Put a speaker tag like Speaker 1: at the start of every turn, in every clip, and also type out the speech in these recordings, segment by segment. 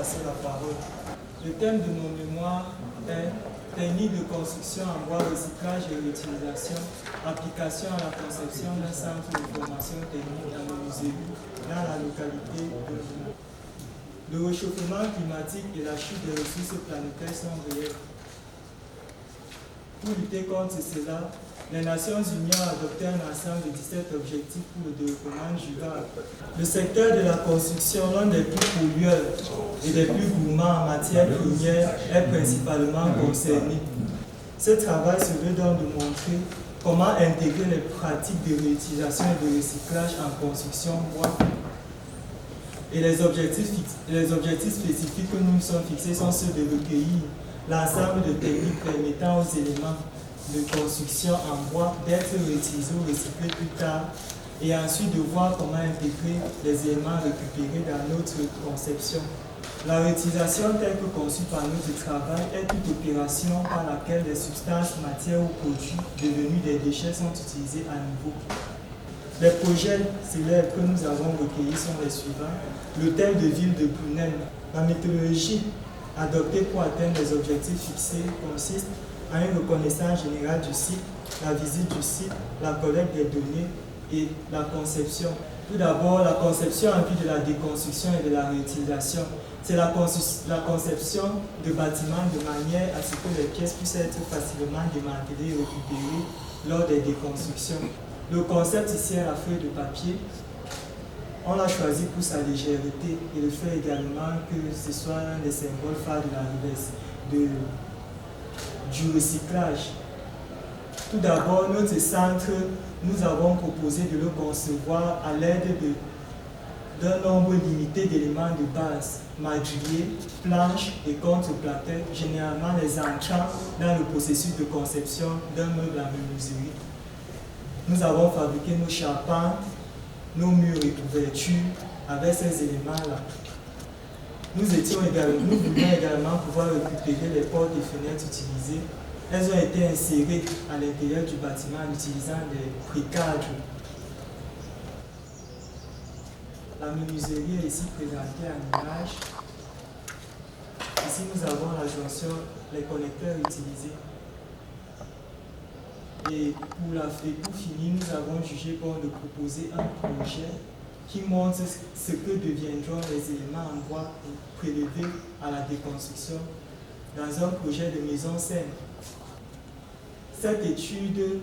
Speaker 1: passer la parole. Le thème de mon mémoire est technique de construction en bois, recyclage et réutilisation, application à la conception d'un centre de formation technique à menuiserie dans la localité de Lima. Le réchauffement climatique et la chute des ressources planétaires sont réels. Pour lutter contre cela, les Nations Unies ont adopté un ensemble de 17 objectifs pour le développement durable. Le secteur de la construction, l'un des plus pollueurs et des plus gourmands en matière première, est principalement concerné. Ce travail se veut donc de montrer comment intégrer les pratiques de réutilisation et de recyclage en construction bois. Et les objectifs spécifiques que nous nous sommes fixés sont ceux de recueillir l'ensemble de techniques permettant aux éléments de construction en bois d'être réutilisés ou recyclés plus tard, et ensuite de voir comment intégrer les éléments récupérés dans notre conception. La réutilisation telle que conçue par notre travail est toute opération par laquelle les substances, matières ou produits devenus des déchets sont utilisés à nouveau. Les projets célèbres que nous avons recueillis sont les suivants. L'hôtel de ville de Brunel. La méthodologie adoptée pour atteindre les objectifs fixés consiste à une reconnaissance générale du site, la visite du site, la collecte des données et la conception. Tout d'abord, la conception en vue de la déconstruction et de la réutilisation. C'est la conception de bâtiments de manière à ce que les pièces puissent être facilement démantelées et récupérées lors des déconstructions. Le concept ici est la feuille de papier. On l'a choisi pour sa légèreté et le fait également que ce soit un des symboles phares de la revers, du recyclage. Tout d'abord, notre centre, nous avons proposé de le concevoir à l'aide d'un nombre limité d'éléments de base, madriers, planches et contreplaquettes, généralement les entrants dans le processus de conception d'un meuble à menuiserie. Nous avons fabriqué nos charpentes, nos murs et couvertures avec ces éléments-là. Nous voulions également pouvoir récupérer les portes et fenêtres utilisées. Elles ont été insérées à l'intérieur du bâtiment en utilisant des pré-cadres. La menuiserie est ici présentée en image. Ici, nous avons la jonction, les connecteurs utilisés. Et pour finir, nous avons jugé bon de proposer un projet qui montre ce que deviendront les éléments en bois prélevés à la déconstruction dans un projet de maison saine. Cette étude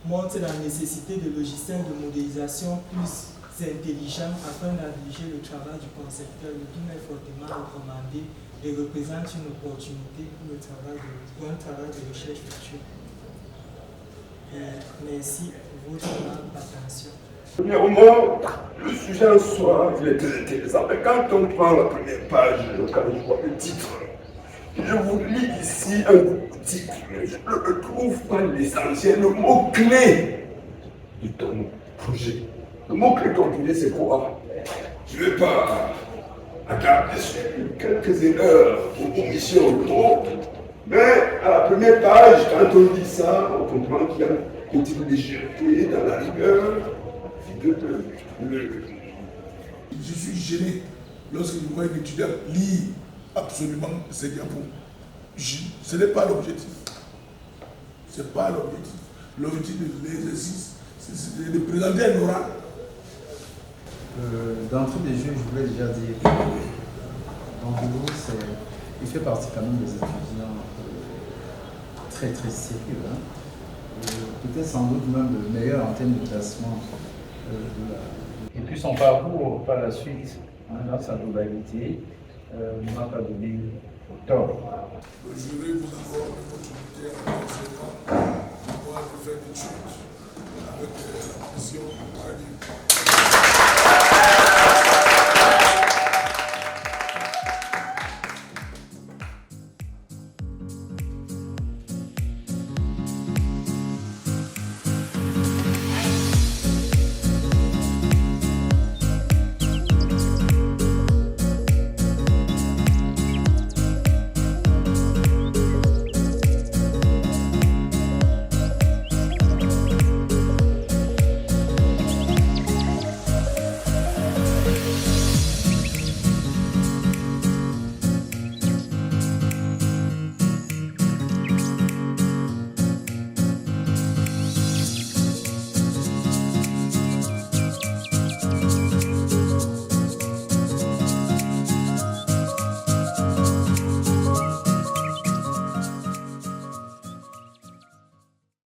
Speaker 1: montre la nécessité de logiciels de modélisation plus intelligents afin d'alléger le travail du concepteur. Le tout est fortement recommandé et représente une opportunité pour un travail de recherche futur. Merci pour votre attention.
Speaker 2: Premièrement, le sujet en soi, il est très intéressant. Mais quand on prend la première page, quand je vois le titre, je vous lis ici un titre, mais je ne trouve pas l'essentiel, le mot-clé de ton projet. Le mot-clé de ton projet, c'est quoi? Je ne vais pas attarder sur quelques erreurs ou omissions de mots, mais à la première page, quand on lit ça, on comprend qu'il y a une petite légèreté dans la rigueur.
Speaker 3: Je suis gêné lorsque je vois un étudiant lire absolument ces diapos. Ce n'est pas l'objectif. Ce n'est pas l'objectif. L'objectif de l'exercice, c'est de présenter un oral.
Speaker 4: D'entrée des jeux, je voulais déjà dire que mon boulot, il fait partie quand même des étudiants très très sérieux. Hein. Peut-être sans doute même le meilleur en termes de classement. Et puis son parcours par la suite, dans sa globalité, ne m'a pas donné tort.
Speaker 3: Je voudrais vous avoir l'opportunité à pouvoir faire des choses avec la mission.